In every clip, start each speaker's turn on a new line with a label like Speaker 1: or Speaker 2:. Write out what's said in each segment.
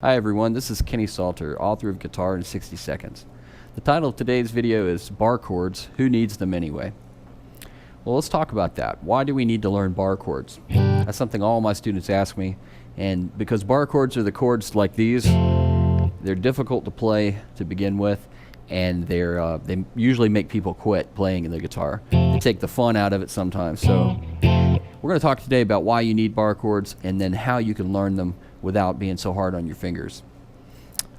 Speaker 1: Hi everyone, this is Kenny Salter, author of Guitar in 60 Seconds. The title of today's video is Bar Chords, Who Needs Them Anyway? Well, let's talk about that. Why do we need to learn bar chords? That's something all my students ask me, and because bar chords are the chords like these, they're difficult to play to begin with, and they usually make people quit playing the guitar. They take the fun out of it sometimes. So we're going to talk today about why you need bar chords and then how you can learn them without being so hard on your fingers.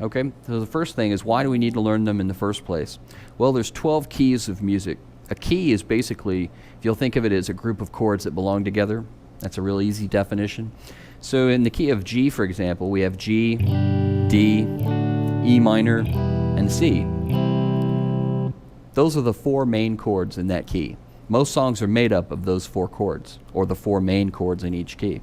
Speaker 1: Okay, so the first thing is, why do we need to learn them in the first place? Well, there's 12 keys of music. A key is basically, if you'll think of it as a group of chords that belong together. That's a real easy definition. So in the key of G, for example, we have G, D, E minor, and C. Those are the four main chords in that key. Most songs are made up of those four chords, or the four main chords in each key.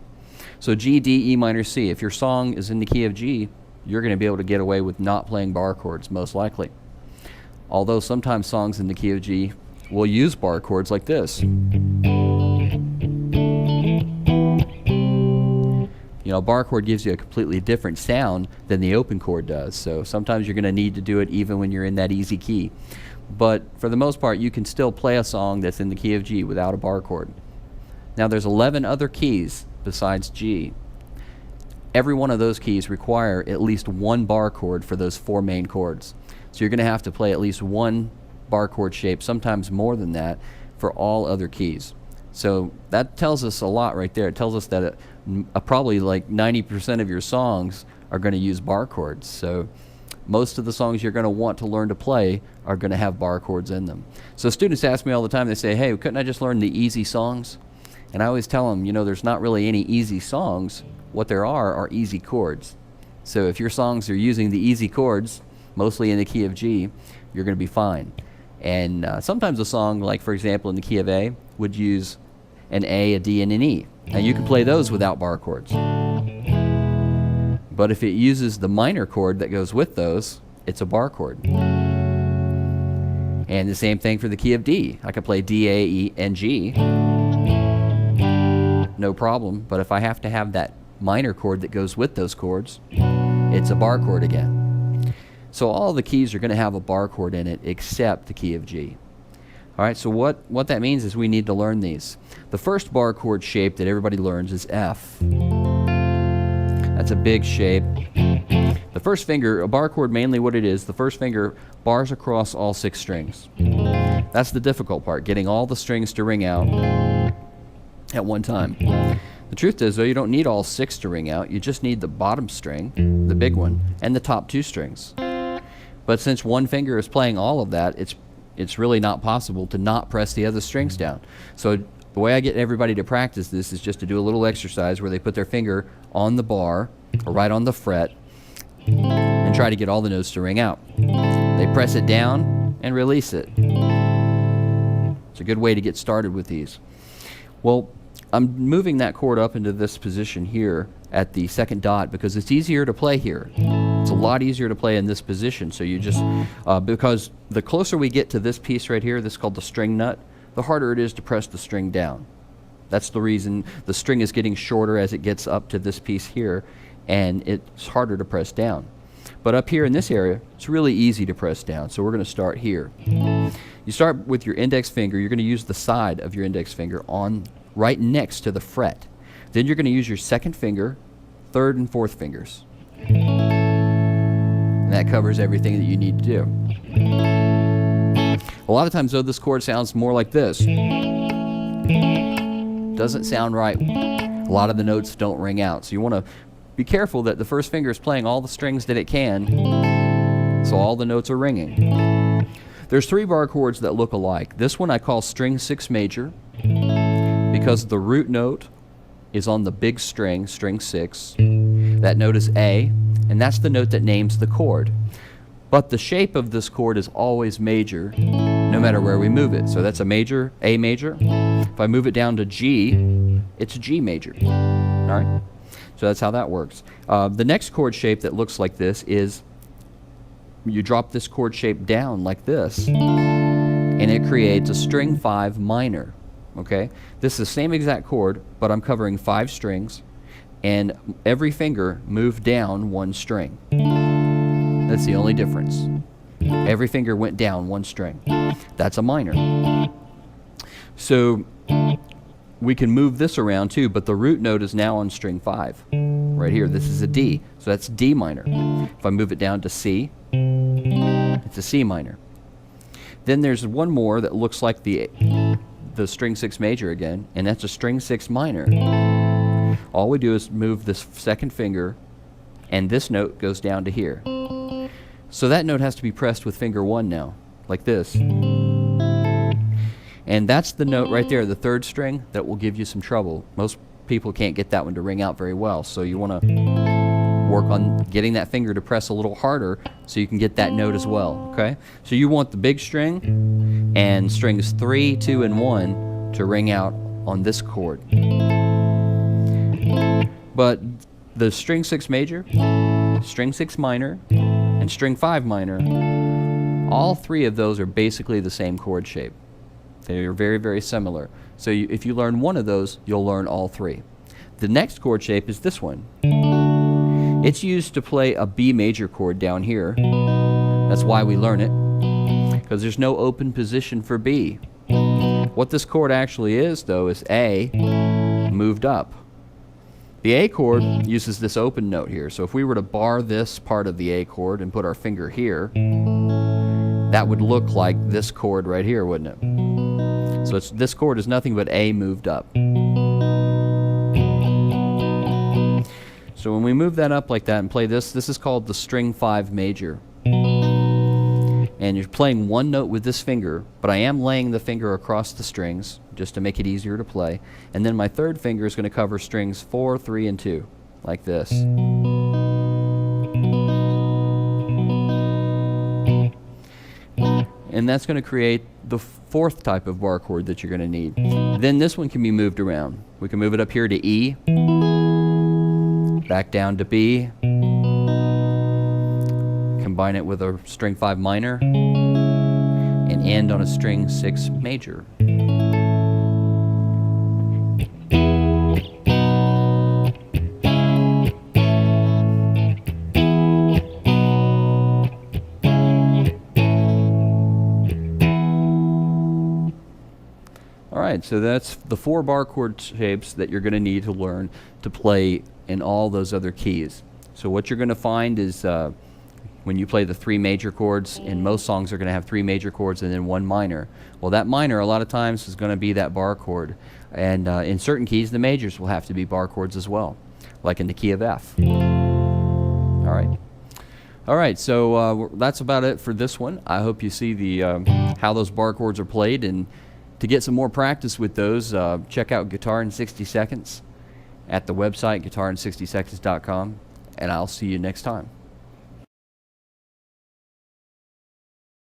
Speaker 1: So G, D, E minor, C. If your song is in the key of G, you're going to be able to get away with not playing bar chords, most likely. Although sometimes songs in the key of G will use bar chords like this. You know, a bar chord gives you a completely different sound than the open chord does, so sometimes you're going to need to do it even when you're in that easy key. But for the most part, you can still play a song that's in the key of G without a bar chord. Now there's 11 other keys besides G. Every one of those keys require at least one bar chord for those four main chords. So you're going to have to play at least one bar chord shape, sometimes more than that, for all other keys. So that tells us a lot right there. It tells us that probably like 90% of your songs are going to use bar chords. So most of the songs you're going to want to learn to play are going to have bar chords in them. So students ask me all the time, they say, hey, couldn't I just learn the easy songs? And I always tell them, you know, there's not really any easy songs. What there are easy chords. So if your songs are using the easy chords, mostly in the key of G, you're going to be fine. And sometimes a song, like for example in the key of A, would use an A, a D, and an E. And you can play those without bar chords. But if it uses the minor chord that goes with those, it's a bar chord. And the same thing for the key of D. I can play D, A, E, and G. No problem, but if I have to have that minor chord that goes with those chords, it's a bar chord again. So all the keys are going to have a bar chord in it except the key of G. Alright, so what that means is we need to learn these. The first bar chord shape that everybody learns is F. That's a big shape. The first finger, a bar chord, mainly what it is, the first finger bars across all 6 strings. That's the difficult part, getting all the strings to ring out at one time. The truth is, though, you don't need all 6 to ring out. You just need the bottom string, the big one, and the top 2 strings. But since one finger is playing all of that, it's really not possible to not press the other strings down. So the way I get everybody to practice this is just to do a little exercise where they put their finger on the bar or right on the fret and try to get all the notes to ring out. They press it down and release it. It's a good way to get started with these. Well, I'm moving that chord up into this position here at the second dot because it's easier to play here. It's a lot easier to play in this position. So you just, because the closer we get to this piece right here, this is called the string nut, the harder it is to press the string down. That's the reason the string is getting shorter as it gets up to this piece here, and it's harder to press down. But up here in this area, it's really easy to press down. So we're going to start here. You start with your index finger. You're going to use the side of your index finger on right next to the fret. Then you're going to use your second finger, third and fourth fingers. And that covers everything that you need to do. A lot of times though, this chord sounds more like this. Doesn't sound right. A lot of the notes don't ring out. So you want to be careful that the first finger is playing all the strings that it can, so all the notes are ringing. There's 3 bar chords that look alike. This one I call string 6 major, because the root note is on the big string, string 6. That note is A, and that's the note that names the chord. But the shape of this chord is always major, no matter where we move it. So that's a major, A major. If I move it down to G, it's a G major. All right? So that's how that works. The next chord shape that looks like this is you drop this chord shape down like this, and it creates a string 5 minor. Okay? This is the same exact chord, but I'm covering 5 strings, and every finger moved down one string. That's the only difference. Every finger went down one string. That's a minor. So we can move this around too, but the root note is now on string 5. Right here, this is a D, so that's D minor. If I move it down to C, it's a C minor. Then there's one more that looks like the string 6 major again, and that's a string 6 minor. All we do is move this second finger, and this note goes down to here. So that note has to be pressed with finger 1 now, like this. And that's the note right there, the third string, that will give you some trouble. Most people can't get that one to ring out very well, so you want to work on getting that finger to press a little harder so you can get that note as well, okay? So you want the big string and strings 3, 2, and 1 to ring out on this chord. But the string 6 major, string 6 minor, and string 5 minor, all three of those are basically the same chord shape. They are very, very similar. So if you learn one of those, you'll learn all three. The next chord shape is this one. It's used to play a B major chord down here. That's why we learn it, because there's no open position for B. What this chord actually is, though, is A moved up. The A chord uses this open note here. So if we were to bar this part of the A chord and put our finger here, that would look like this chord right here, wouldn't it? So this chord is nothing but A moved up. So when we move that up like that and play this, this is called the string 5 major. And you're playing one note with this finger, but I am laying the finger across the strings just to make it easier to play. And then my third finger is going to cover strings 4, 3, and 2, like this. And that's going to create the fourth type of bar chord that you're going to need. Then this one can be moved around. We can move it up here to E, back down to B, combine it with a string 5 minor, and end on a string 6 major. Alright, so that's the 4 bar chord shapes that you're going to need to learn to play in all those other keys. So what you're going to find is when you play the 3 major chords, and most songs are going to have 3 major chords and then 1 minor. Well, that minor a lot of times is going to be that bar chord. And in certain keys, the majors will have to be bar chords as well, like in the key of F. Alright, so that's about it for this one. I hope you see the how those bar chords are played, and to get some more practice with those, check out Guitar in 60 Seconds at the website guitarin60seconds.com, and I'll see you next time.